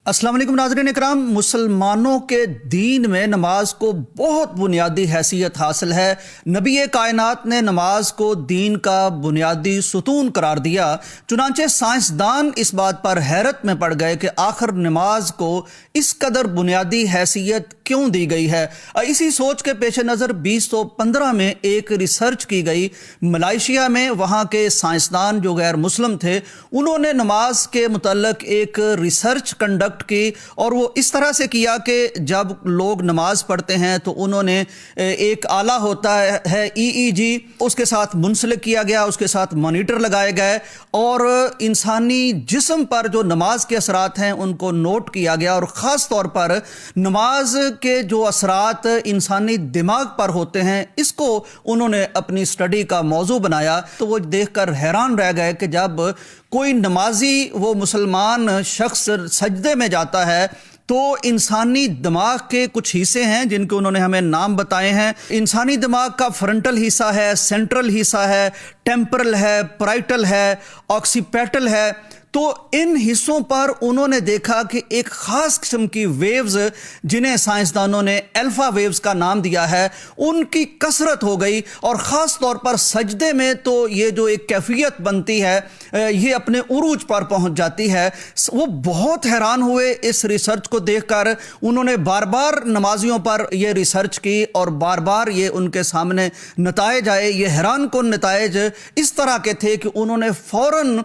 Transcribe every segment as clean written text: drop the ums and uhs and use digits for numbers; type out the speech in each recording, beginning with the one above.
अस्सलाम वालेकुम नाज़रीन इकराम। मुसलमानों के दीन में नमाज को बहुत बुनियादी हैसियत हासिल है। नबी कायनात ने नमाज को दीन का बुनियादी सुतून करार दिया। चुनांचे साइंसदान इस बात पर हैरत में पड़ गए कि आखिर नमाज को इस कदर बुनियादी हैसियत क्यों दी गई है। इसी सोच के पेश नज़र 2015 में एक रिसर्च की गई मलेशिया में। वहाँ के साइंसदान जो गैर मुस्लिम थे, उन्होंने नमाज के मुतल्लिक एक रिसर्च कंडक्ट की, और वो इस तरह से किया कि जब लोग नमाज पढ़ते हैं तो उन्होंने एक आला होता है EEG, उसके साथ मुंसलिक किया गया, उसके साथ मॉनिटर लगाए गए और इंसानी जिस्म पर जो नमाज के असरात हैं उनको नोट किया गया। और ख़ास तौर पर नमाज के जो असरात इंसानी दिमाग पर होते हैं, इसको उन्होंने अपनी स्टडी का मौजू बनाया। तो वो देखकर हैरान रह गए कि जब कोई नमाजी, वो मुसलमान शख्स सजदे में जाता है तो इंसानी दिमाग के कुछ हिस्से हैं जिनके उन्होंने हमें नाम बताए हैं। इंसानी दिमाग का फ्रंटल हिस्सा है, सेंट्रल हिस्सा है, टेम्परल है, पैराइटल है, ऑक्सीपिटल है। तो इन हिस्सों पर उन्होंने देखा कि एक ख़ास किस्म की वेव्स, जिन्हें साइंसदानों ने अल्फ़ा वेव्स का नाम दिया है, उनकी कसरत हो गई। और ख़ास तौर पर सजदे में तो ये जो एक कैफियत बनती है, ये अपने उरूज पर पहुंच जाती है। वो बहुत हैरान हुए इस रिसर्च को देखकर। उन्होंने बार बार नमाजियों पर ये रिसर्च की और बार बार ये उनके सामने नताइज आए। ये हैरान कुन नताइज इस तरह के थे कि उन्होंने फ़ौरन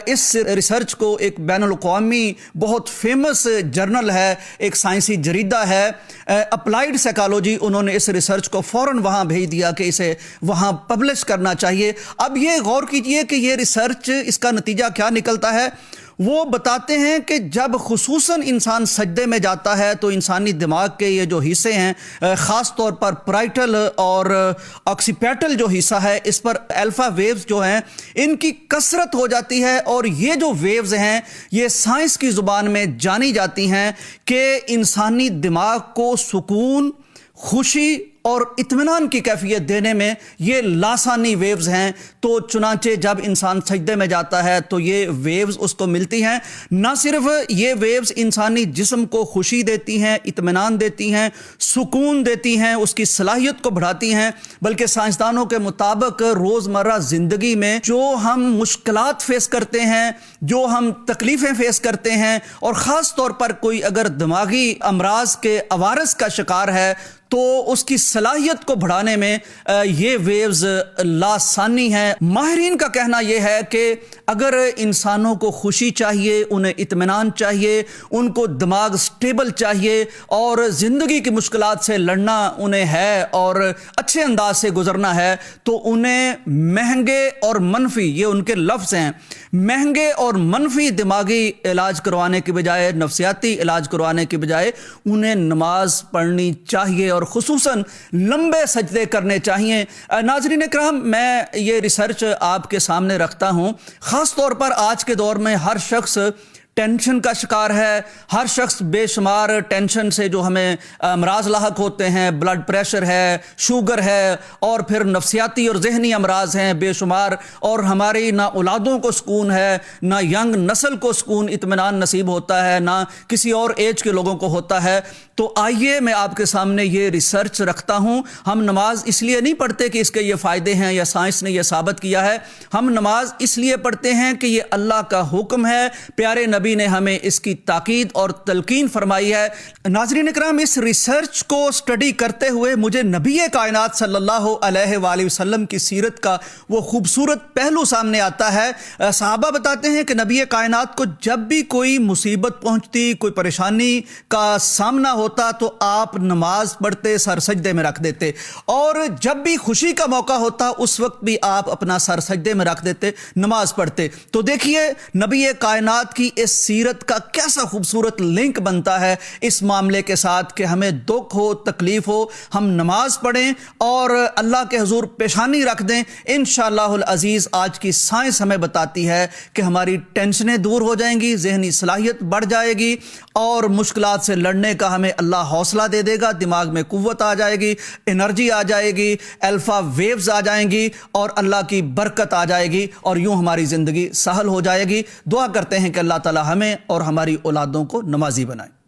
इस रिसर्च को, एक बैनुल-अक़वामी बहुत फेमस जर्नल है, एक साइंसी जरीदा है अप्लाइड साइकोलॉजी, उन्होंने इस रिसर्च को फ़ौरन वहाँ भेज दिया कि इसे वहाँ पब्लिश करना चाहिए। अब ये गौर कीजिए कि ये रिसर्च, इसका नतीजा क्या निकलता है। वो बताते हैं कि जब खुसूसन इंसान सजदे में जाता है तो इंसानी दिमाग के ये जो हिस्से हैं, ख़ास तौर पर पैराइटल और ऑक्सीपिटल जो हिस्सा है, इस पर अल्फ़ा वेव्स जो हैं इनकी कसरत हो जाती है। और ये जो वेव्स हैं ये साइंस की ज़ुबान में जानी जाती हैं कि इंसानी दिमाग को सुकून, खुशी और इत्मीनान की कैफियत देने में ये लासानी वेव्स हैं। तो चुनांचे जब इंसान सजदे में जाता है तो ये वेव्स उसको मिलती हैं। ना सिर्फ ये वेव्स इंसानी जिस्म को खुशी देती हैं, इत्मीनान देती हैं, सुकून देती हैं, उसकी सलाहियत को बढ़ाती हैं, बल्कि साइंसदानों के मुताबिक रोज़मर्रा ज़िंदगी में जो हम मुश्किलात फेस करते हैं, जो हम तकलीफ़ें फेस करते हैं, और ख़ास तौर पर कोई अगर दिमागी अमराज के अवारस का शिकार है तो उसकी सलाहियत को बढ़ाने में ये वेव्स लासानी हैं। माहिरीन का कहना यह है कि अगर इंसानों को खुशी चाहिए, उन्हें इत्मीनान चाहिए, उनको दिमाग स्टेबल चाहिए और ज़िंदगी की मुश्किलात से लड़ना उन्हें है और अच्छे अंदाज से गुजरना है, तो उन्हें महंगे और मनफी, ये उनके लफ्ज़ हैं, महंगे और मनफी दिमागी इलाज करवाने के बजाय, नफ्सियाती इलाज करवाने के बजाय उन्हें नमाज पढ़नी चाहिए और खुसूसन लंबे सजदे करने चाहिए। नाज़रीन इकराम, मैं ये रिसर्च आपके सामने रखता हूँ। ख़ास तौर पर आज के दौर में हर शख्स टेंशन का शिकार है। हर शख्स बेशुमार टेंशन से जो हमें अमराज लाहक होते हैं, ब्लड प्रेशर है, शुगर है, और फिर नफ्सियाती और जहनी अमराज हैं बेशुमार। और हमारी ना औलादों को सुकून है, ना यंग नस्ल को सुकून इत्मीनान नसीब होता है, ना किसी और एज के लोगों को होता है। तो आइए मैं आपके सामने ये रिसर्च रखता हूँ। हम नमाज इसलिए नहीं पढ़ते कि इसके ये फ़ायदे हैं या साइंस ने यह साबित किया है। हम नमाज इसलिए पढ़ते हैं कि ये अल्लाह का हुक्म है, प्यारे नबी ने हमें इसकी ताकीद और तलकीन फरमाई है। नाज़रीन इकराम, इस रिसर्च को स्टडी करते हुए मुझे नबी कायनात सल्लल्लाहु अलैहि वसल्लम की सीरत का वो खूबसूरत पहलू सामने आता है। सहाबा बताते हैं कि नबी कायनात को जब भी कोई मुसीबत पहुंचती, कोई परेशानी का सामना होता, तो आप नमाज पढ़ते, सर सजदे में रख देते, और जब भी खुशी का मौका होता उस वक्त भी आप अपना सर सजदे में रख देते, नमाज पढ़ते। तो देखिए नबी कायनात की इस सीरत का कैसा खूबसूरत लिंक बनता है इस मामले के साथ कि हमें दुख हो, तकलीफ हो, हम नमाज पढ़ें और अल्लाह के हुजूर पेशानी रख दें। इंशाअल्लाहुल अजीज़ आज की साइंस हमें बताती है कि हमारी टेंशनें दूर हो जाएंगी, जहनी सलाहियत बढ़ जाएगी और मुश्किलात से लड़ने का हमें अल्लाह हौसला दे देगा। दिमाग में कुव्वत आ जाएगी, एनर्जी आ जाएगी, अल्फा वेव्स आ जाएंगी और अल्लाह की बरकत आ जाएगी और यूं हमारी ज़िंदगी सहल हो जाएगी। दुआ करते हैं कि अल्लाह ताला اللہ ہمیں اور ہماری اولادوں کو نمازی بنائے۔